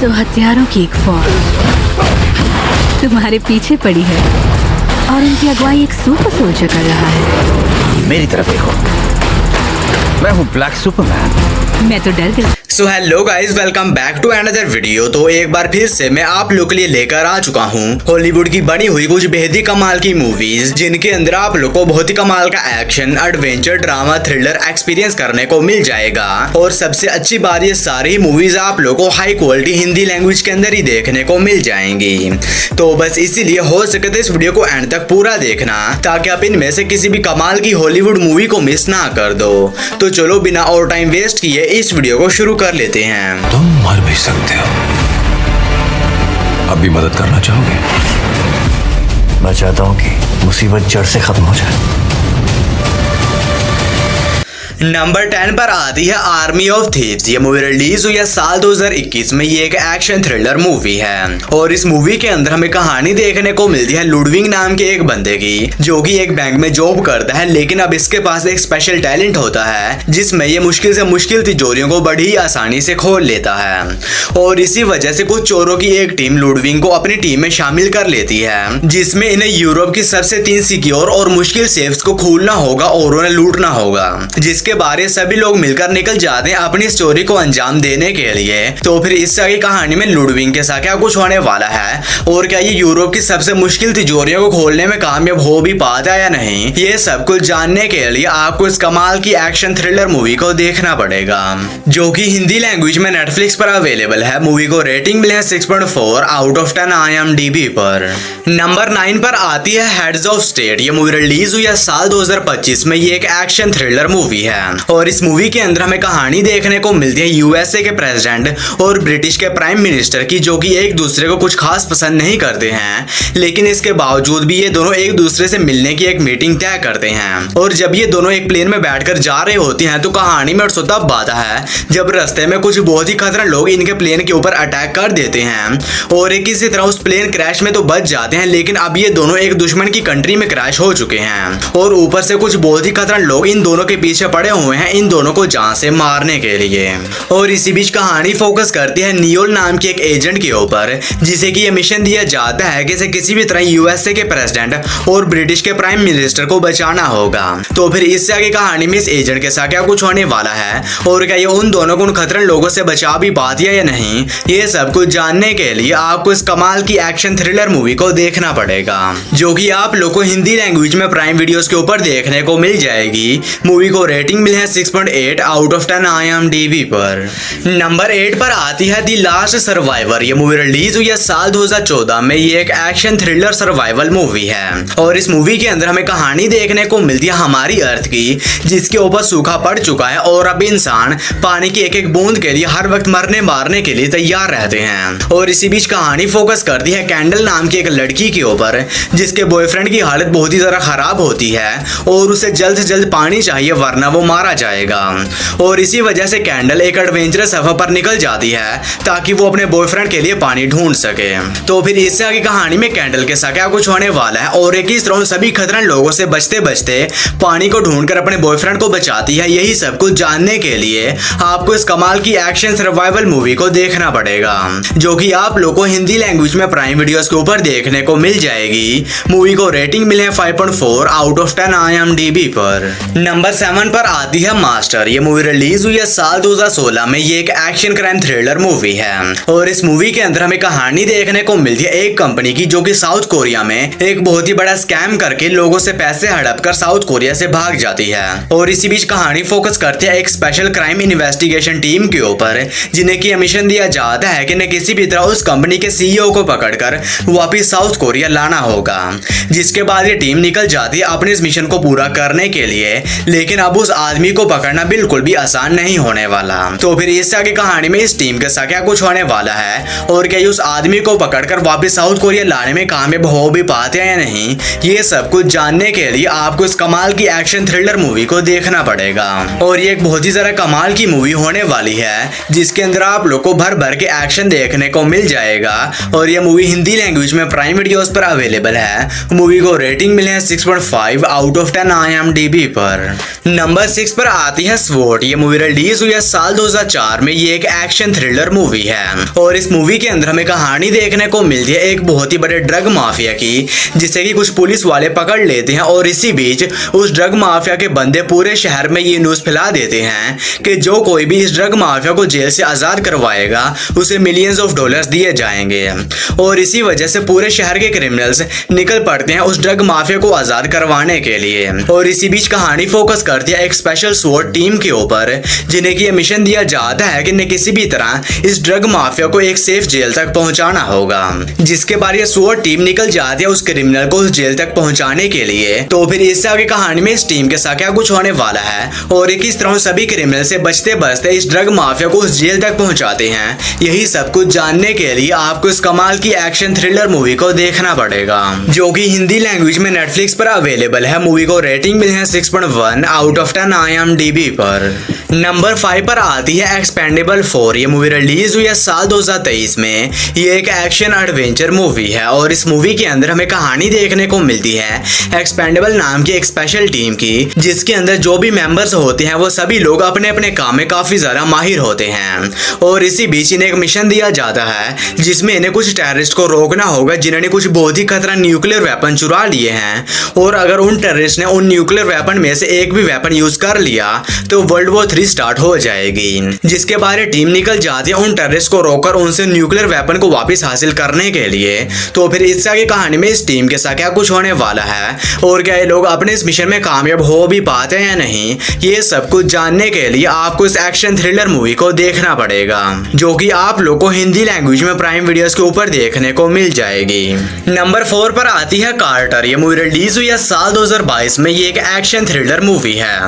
तो हथियारों की एक फौज तुम्हारे पीछे पड़ी है और उनकी अगुवाई एक सुपर सोल्जर कर रहा है। मेरी तरफ देखो, मैं हूँ ब्लैक सुपरमैन। मैं तो डर गई। So hello guys, welcome back to another video. तो एक बार फिर से मैं आप लोग के लिए लेकर आ चुका हूँ हॉलीवुड की बनी हुई कुछ बेहद ही कमाल की मूवीज, जिनके अंदर आप लोग को बहुत ही कमाल का action, adventure, drama, thriller experience करने को मिल जाएगा। और सबसे अच्छी बात, ये सारी मूवीज आप लोग को हाई क्वालिटी हिंदी लैंग्वेज के अंदर ही देखने को मिल जाएंगी। तो बस इसीलिए हो सके तो इस वीडियो को एंड तक पूरा देखना, ताकि आप इनमें से किसी भी कमाल की हॉलीवुड मूवी को मिस ना कर दो। तो चलो बिना और टाइम वेस्ट किए इस वीडियो को शुरू कर लेते हैं। तुम मर भी सकते हो, अब भी मदद करना चाहोगे? मैं चाहता हूँ कि मुसीबत जड़ से खत्म हो जाए। नंबर 10 पर आती है आर्मी ऑफ थीव्स। ये मूवी रिलीज हुई है साल 2021 में। ये एक एक्शन थ्रिलर मूवी है और इस मूवी के अंदर हमें कहानी देखने को मिलती है लुडविग नाम के एक बंदे की, जो कि एक बैंक में जॉब करता है। लेकिन अब इसके पास एक स्पेशल टैलेंट होता है, जिसमें ये मुश्किल से मुश्किल तिजोरियों को बड़ी आसानी से खोल लेता है। और इसी वजह से कुछ चोरों की एक टीम लुडविग को अपनी टीम में शामिल कर लेती है, जिसमें इन्हें यूरोप की सबसे 3 सिक्योर और मुश्किल सेफ्स को खोलना होगा और उन्हें लूटना होगा, जिसके बारे सभी लोग मिलकर निकल जाते हैं अपनी स्टोरी को अंजाम देने के लिए। तो फिर इस आगे कहानी में लुडविग के साथ क्या कुछ होने वाला है, और क्या ये यूरोप की सबसे मुश्किल तिजोरियों को खोलने में कामयाब हो भी पाता है या नहीं, ये सब कुछ जानने के लिए आपको इस कमाल की एक्शन थ्रिलर मूवी को देखना पड़ेगा, जो कि हिंदी लैंग्वेज में नेटफ्लिक्स पर अवेलेबल है। मूवी को रेटिंग मिले है 6.4 आउट ऑफ 10 IMDb पर। नंबर 9 पर आती है हेड्स ऑफ स्टेट। ये मूवी रिलीज हुई है साल 2025 में। ये एक एक्शन थ्रिलर मूवी है और इस मूवी के अंदर हमें कहानी देखने को मिलती है यूएसए के प्रेसिडेंट और ब्रिटिश के प्राइम मिनिस्टर की, जो कि एक दूसरे को कुछ खास पसंद नहीं करते हैं। लेकिन इसके बावजूद भी ये दोनों एक दूसरे से मिलने की एक मीटिंग तय करते हैं। और जब ये दोनों एक प्लेन में बैठकर जा रहे होते हैं तो कहानी में तो तब आता है जब रास्ते में कुछ बहुत ही खतरनाक लोग इनके प्लेन के ऊपर अटैक कर देते हैं और एक किसी तरह उस प्लेन क्रैश में तो बच जाते हैं। लेकिन अब ये दोनों एक दुश्मन की कंट्री में क्रैश हो चुके हैं और ऊपर से कुछ बहुत ही खतरनाक लोग इन दोनों के पीछे पड़े हुए हैं, इन दोनों को जान से मारने के लिए। और इसी बीच कहानी फोकस करती है नियोल नाम के एक एजेंट के ऊपर, जिसे कि ये मिशन दिया जाता है कि इसे किसी भी तरह यूएसए के प्रेसिडेंट और ब्रिटिश के प्राइम मिनिस्टर को बचाना होगा। तो फिर इससे आगे कहानी में इस एजेंट के साथ क्या कुछ होने वाला है और क्या ये उन दोनों को उन खतरनाक लोगों से बचा भी पाती है या नहीं, ये सब कुछ जानने के लिए आपको इस कमाल की एक्शन थ्रिलर मूवी को देखना पड़ेगा, जो कि आप लोग को हिंदी लैंग्वेज में प्राइम वीडियोस के ऊपर देखने को मिल जाएगी। मूवी को रेटिंग मिली है 6.8 आउट ऑफ 10 IMDb पर। नंबर 8 पर आती है द लास्ट सर्वाइवर। ये मूवी रिलीज हुई है साल 2014 में। ये एक एक्शन थ्रिलर सर्वाइवल मूवी है और इस मूवी के अंदर हमें कहानी देखने को मिलती है हमारी अर्थ की, जिसके ऊपर सूखा पड़ चुका है और अब इंसान पानी की एक एक बूंद के लिए हर वक्त मरने मारने के लिए तैयार रहते हैं। और इसी बीच कहानी फोकस करती है कैंडल नाम की एक लड़की के ऊपर, जिसके बॉयफ्रेंड की हालत बहुत ही ज्यादा खराब होती है और उसे जल्द से जल्द पानी चाहिए, वरना वो मारा जाएगा। और इसी वजह से कैंडल एक एडवेंचरस सफर पर निकल जाती है ताकि वो अपने बॉयफ्रेंड के लिए पानी ढूंढ सके। तो फिर इससे आगे कहानी में कैंडल के साथ क्या कुछ होने वाला है और एक इस तरह सभी खतरनाक लोगों से बचते बचते पानी को ढूंढकर अपने बॉयफ्रेंड को बचाती है, यही सब कुछ जानने के लिए आपको इस कमाल की एक्शन सर्वाइवल मूवी को देखना पड़ेगा, जो कि आप लोग को हिंदी लैंग्वेज में प्राइम वीडियोस के ऊपर देखने को मिल जाएगी। मूवी को रेटिंग मिले है 5.4 आउट ऑफ 10 IMDb पर। नंबर 7 पर आती है मास्टर। ये मूवी रिलीज हुई है साल 2016 में। ये एक एक्शन क्राइम थ्रिलर मूवी है और इस मूवी के अंदर हमें कहानी देखने को मिलती है एक कंपनी की, जो कि साउथ कोरिया में एक बहुत ही बड़ा स्कैम करके लोगों से पैसे हड़प कर साउथ कोरिया से भाग जाती है। और इसी बीच कहानी फोकस करती है एक स्पेशल क्राइम इन्वेस्टिगेशन टीम के ऊपर, जिन्हें की मिशन दिया जाता है कि किसी भी तरह उस कंपनी के CEO को पकड़कर वापिस साउथ कोरिया लाना होगा। जिसके बाद ये टीम निकल जाती है अपने इस मिशन को पूरा करने के लिए। लेकिन अब उस आदमी को पकड़ना बिल्कुल भी आसान नहीं होने वाला। तो फिर इससे आगे कहानी में इस टीम के साथ क्या कुछ होने वाला है और क्या उस आदमी को पकड़कर वापस साउथ कोरिया लाने में कामयाब हो भी पाते हैं या नहीं, ये सब कुछ जानने के लिए आपको इस कमाल की एक्शन थ्रिलर मूवी को देखना पड़ेगा। और ये एक बहुत ही ज्यादा कमाल की मूवी होने वाली है, जिसके अंदर आप लोग को भर भर के एक्शन देखने को मिल जाएगा। और ये मूवी हिंदी लैंग्वेज में प्राइम वीडियोस पर अवेलेबल है। मूवी को रेटिंग मिले है 6.5 आउट ऑफ 10 IMDb पर। नंबर 6 पर आती है स्वॉट। ये मूवी रिलीज हुई है साल 2004 में। ये एक एक्शन थ्रिलर मूवी है और इस मूवी के अंदर हमें कहानी देखने को मिलती है एक बहुत ही बड़े ड्रग माफिया की, जिसे कि कुछ पुलिस वाले पकड़ लेते हैं और इसी बीच उस ड्रग माफिया के बंदे पूरे शहर में ये न्यूज फैला देते हैं कि जो कोई भी इस ड्रग माफिया को जेल से आजाद करवाएगा उसे मिलियंस ऑफ डॉलर्स दिए जाएंगे। और इसी वजह से पूरे शहर के क्रिमिनल्स निकल पड़ते हैं उस ड्रग माफिया को आजाद करवाने के लिए। और इसी बीच कहानी फोकस करती है एक स्पेशल स्वॉट टीम के ऊपर, जिन्हें कि यह मिशन दिया जाता है कि किसी भी तरह इस ड्रग माफिया को एक सेफ जेल तक पहुंचाना होगा। जिसके बाद ये स्वॉट टीम निकल जाती है उस क्रिमिनल को उस जेल तक पहुंचाने के लिए। तो फिर इससे आगे कहानी में इस टीम के साथ क्या कुछ होने वाला है और किस तरह सभी क्रिमिनल से बचते बचते इस ड्रग माफिया को उस जेल तक पहुंचाते हैं, यही सब कुछ जानने के लिए आपको इस कमाल की एक्शन थ्रिलर मूवी को देखना पड़ेगा, जो कि हिंदी लैंग्वेज में नेटफ्लिक्स पर अवेलेबल है। मूवी को रेटिंग मिली है 6.1 आउट ऑफ 10 IMDb पर। नंबर 5 पर आती है एक्सपेंडेबल 4। ये मूवी रिलीज हुई है साल 2023 में। ये एक एक्शन एडवेंचर मूवी है और इस मूवी के अंदर हमें कहानी देखने को मिलती है एक्सपेंडेबल नाम की एक स्पेशल टीम की, जिसके अंदर जो भी मेंबर्स होते हैं वो सभी लोग अपने अपने काम में काफी ज्यादा माहिर होते हैं। और इसी बीच इन्हें एक मिशन दिया जाता है जिसमें इन्हें कुछ टेररिस्ट को रोकना होगा जिन्होंने कुछ बहुत ही खतरनाक न्यूक्लियर वेपन चुरा लिए हैं। और अगर उन टेररिस्ट ने उन न्यूक्लियर वेपन में से एक भी वेपन यूज कर लिया तो वर्ल्ड वॉर 3 स्टार्ट हो जाएगी। जिसके बारे टीम निकल जाती है उन टेररिस्ट को रोककर उनसे न्यूक्लियर वेपन को वापस हासिल करने के लिए। तो फिर इससे आगे कहानी में इस टीम के साथ क्या कुछ होने वाला है और क्या ये लोग अपने इस मिशन में कामयाब हो भी पाते हैं या नहीं, ये सब कुछ जानने के लिए आपको इस एक्शन थ्रिलर मूवी को देखना पड़ेगा, जो कि आप लोग को हिंदी लैंग्वेज में प्राइम वीडियोस के ऊपर देखने को मिल जाएगी। नंबर 4 पर आती है कार्टर। ये मूवी रिलीज हुई है साल 2022 में। ये एक एक्शन थ्रिलर मूवी है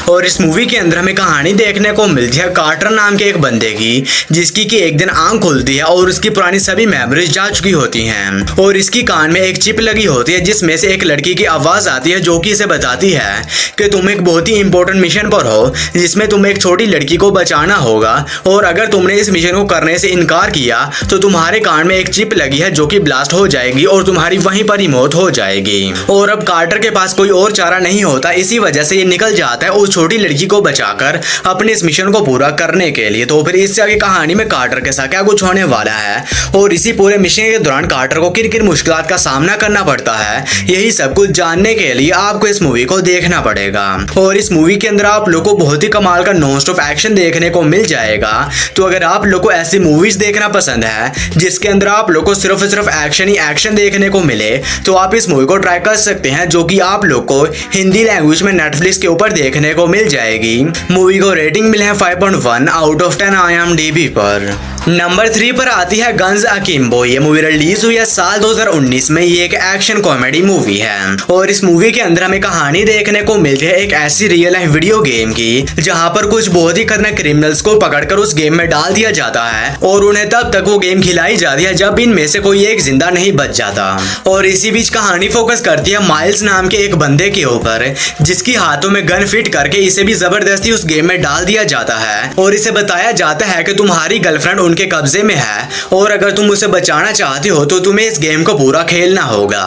और इस मूवी के अंदर हमें कहानी देखने को मिलती है कार्टर नाम के एक बंदे की, जिसकी कि एक दिन आंख खुलती है और उसकी पुरानी सभी मेमोरीज जा चुकी होती हैं। और इसकी कान में एक चिप लगी होती है जिसमें से एक लड़की की आवाज आती है जो कि इसे बताती है कि तुम एक बहुत ही इंपॉर्टेंट मिशन पर हो जिसमें तुम्हें एक छोटी लड़की को बचाना होगा और अगर तुमने इस मिशन को करने से इनकार किया तो तुम्हारे कान में एक चिप लगी है जो कि ब्लास्ट हो जाएगी और तुम्हारी वहीं पर ही मौत हो जाएगी। और अब कार्टर के पास कोई और चारा नहीं होता, इसी वजह से ये निकल जाता है उस छोटी लड़की को बचाकर अपने इस मिशन को पूरा करने के लिए। तो फिर इससे आगे कहानी में कार्टर के साथ क्या कुछ होने वाला है और इसी पूरे मिशन के दौरान कार्टर को किन किन मुश्किलात का सामना करना पड़ता है, यही सब कुछ जानने के लिए आपको इस मूवी को देखना पड़ेगा। और इस मूवी के अंदर आप लोग को बहुत ही कमाल का नॉन स्टॉप एक्शन देखने को मिल जाएगा। तो अगर आप लोग को ऐसी मूवीज देखना पसंद है जिसके अंदर आप लोग को सिर्फ एक्शन ही एक्शन देखने को मिले तो आप इस मूवी को ट्राई कर सकते हैं, जो कि आप लोग को हिंदी लैंग्वेज में नेटफ्लिक्स के ऊपर देखने को मिल जाएगी। मूवी को रेटिंग मिले है 5.1 आउट ऑफ 10 IMDb पर। नंबर 3 पर आती है गन्स अकिम्बो। ये मूवी रिलीज हुई है साल 2019 में। ये एक एक्शन कॉमेडी मूवी है और इस मूवी के अंदर हमें कहानी देखने को मिलती है एक ऐसी रियल लाइफ वीडियो गेम की, जहां पर कुछ बहुत ही खतरनाक क्रिमिनल्स को पकड़कर उस गेम में डाल दिया जाता है और उन्हें तब तक वो गेम खिलाई जाती है जब इनमें से कोई एक जिंदा नहीं बच जाता। और इसी बीच कहानी फोकस करती है माइल्स नाम के एक बंदे के ऊपर, जिसकी हाथों में गन फिट करके इसे भी जबरदस्ती उस गेम में डाल दिया जाता है और इसे बताया जाता है कि तुम्हारी गर्लफ्रेंड उनके कब्जे में है और अगर तुम उसे बचाना चाहते हो तो तुम्हें इस गेम को पूरा खेलना होगा।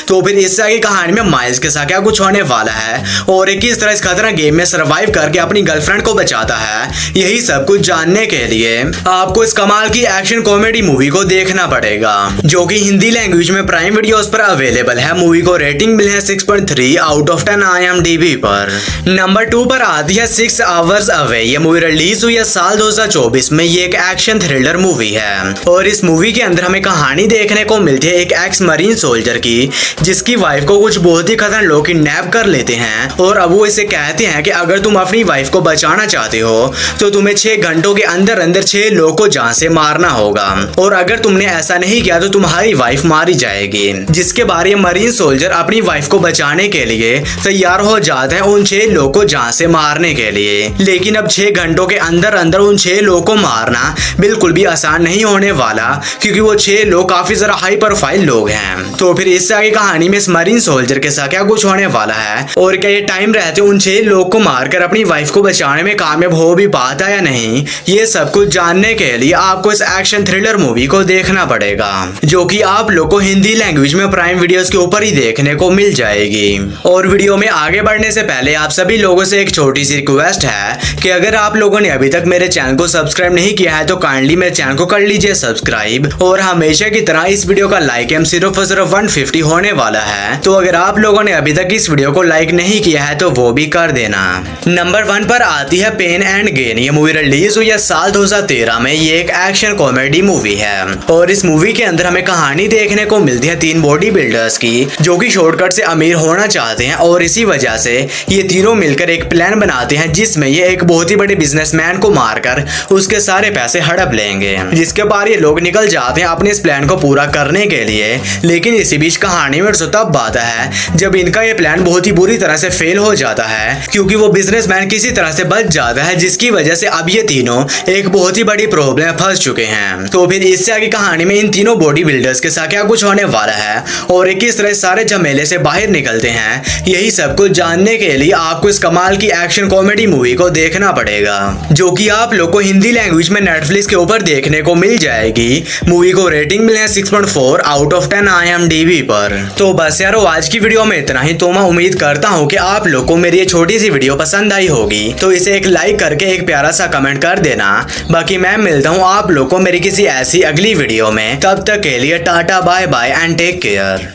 तो फिर इससे आगे कहानी में माइल्स के साथ क्या कुछ होने वाला है और किस तरह इस खतरनाक गेम में सरवाइव करके अपनी गर्लफ्रेंड को बचाता है, यही सब कुछ जानने के लिए आपको इस कमाल की एक्शन कॉमेडी मूवी को देखना पड़ेगा, जो कि हिंदी लैंग्वेज में प्राइम वीडियोस पर अवेलेबल है। मूवी को रेटिंग मिली है 6.3 आउट ऑफ 10 IMDb पर। नंबर 2 पर आती है 6 Hours Away। ये मूवी रिलीज हुई है साल 2024 में। ये एक एक्शन थ्रिलर मूवी है और इस मूवी के अंदर हमें कहानी देखने को मिलती है एक एक्स मरीन सोल्जर की, जिसकी वाइफ को कुछ बहुत ही खतरनाक लोग किडनैप कर लेते हैं और अब वो इसे कहते हैं कि अगर तुम अपनी वाइफ को बचाना चाहते हो तो तुम्हें 6 घंटों के अंदर अंदर 6 लोगों को जान से मारना होगा और अगर तुमने ऐसा नहीं किया तो तुम्हारी वाइफ मारी जाएगी। जिसके बाद ये मरीन सोल्जर अपनी वाइफ को बचाने के लिए तैयार हो जाते हैं उन 6 लोगों को जान से मारने के लिए। लेकिन अब 6 घंटों के अंदर अंदर उन 6 लोगों को मारना बिल्कुल बिल्कुल भी आसान नहीं होने वाला, क्योंकि वो 6 लोग काफी जरा हाई प्रोफाइल लोग हैं। तो फिर इससे आगे कहानी में इस मरीन सोल्जर के साथ क्या कुछ होने वाला है, और क्या ये टाइम रहते उन 6 लोग को मारकर अपनी वाइफ को बचाने में कामयाब हो भी पाता या नहीं, ये सब कुछ जानने के लिए आपको इस एक्शन थ्रिलर मूवी को देखना पड़ेगा, जो कि आप लोग को हिंदी लैंग्वेज में प्राइम वीडियोस के ऊपर ही देखने को मिल जाएगी। और वीडियो में आगे बढ़ने से पहले आप सभी लोगों से एक छोटी सी रिक्वेस्ट है कि अगर आप लोगों ने अभी तक मेरे चैनल को सब्सक्राइब नहीं किया है तो काइंडली मेरे चैनल को कर लीजिए सब्सक्राइब, और हमेशा की तरह इस वीडियो का लाइक एम सिर्फ और सिर्फ 150 होने वाला है। तो अगर आप लोगों ने अभी तक इस वीडियो को लाइक नहीं किया है तो वो भी कर देना। नंबर 1 पर आती है पेन एंड गेन। ये मूवी रिलीज हुई है साल 2013 में। ये एक एक्शन कॉमेडी मूवी है, और इस मूवी के अंदर हमें कहानी देखने को मिलती है 3 बॉडी बिल्डर्स की, जो कि शॉर्टकट से अमीर होना चाहते हैं, और इसी वजह से ये तीनों मिलकर एक प्लान बनाते हैं जिसमें ये एक बहुत ही बड़े बिजनेसमैन को मारकर उसके सारे पैसे हड़प लेंगे, जिसके बाद ये लोग निकल जाते हैं अपने इस प्लान को पूरा करने के लिए। लेकिन इसी बीच कहानी में तब आता है जब इनका ये प्लान बहुत ही बुरी तरह से फेल हो जाता है, क्योंकि वो बिजनेसमैन किसी तरह से बच जाता है, जिसकी वजह से अब ये तीनों एक बहुत ही बड़ी प्रॉब्लम में फंस चुके हैं। तो फिर इससे आगे कहानी में इन तीनों बॉडी बिल्डर्स के साथ क्या कुछ होने वाला है और ये किस तरह सारे झमेले से बाहर निकलते हैं, यही सब कुछ जानने के लिए आपको इस कमाल की एक्शन कॉमेडी मूवी को देखना पड़ेगा, जो कि आप लोग को हिंदी लैंग्वेज में नेटफ्लिक्स के ऊपर देखने को मिल जाएगी। मूवी को रेटिंग मिले 6.4 आउट ऑफ 10 IMDb पर। तो बस यारो आज की वीडियो में इतना ही। तो मैं उम्मीद करता हूँ कि आप लोग को मेरी ये छोटी सी वीडियो पसंद आई होगी, तो इसे एक लाइक करके एक प्यारा सा कमेंट कर देना। बाकी मैं मिलता हूँ आप लोग को मेरी किसी ऐसी अगली वीडियो में, तब तक के लिए tata bye bye and take care.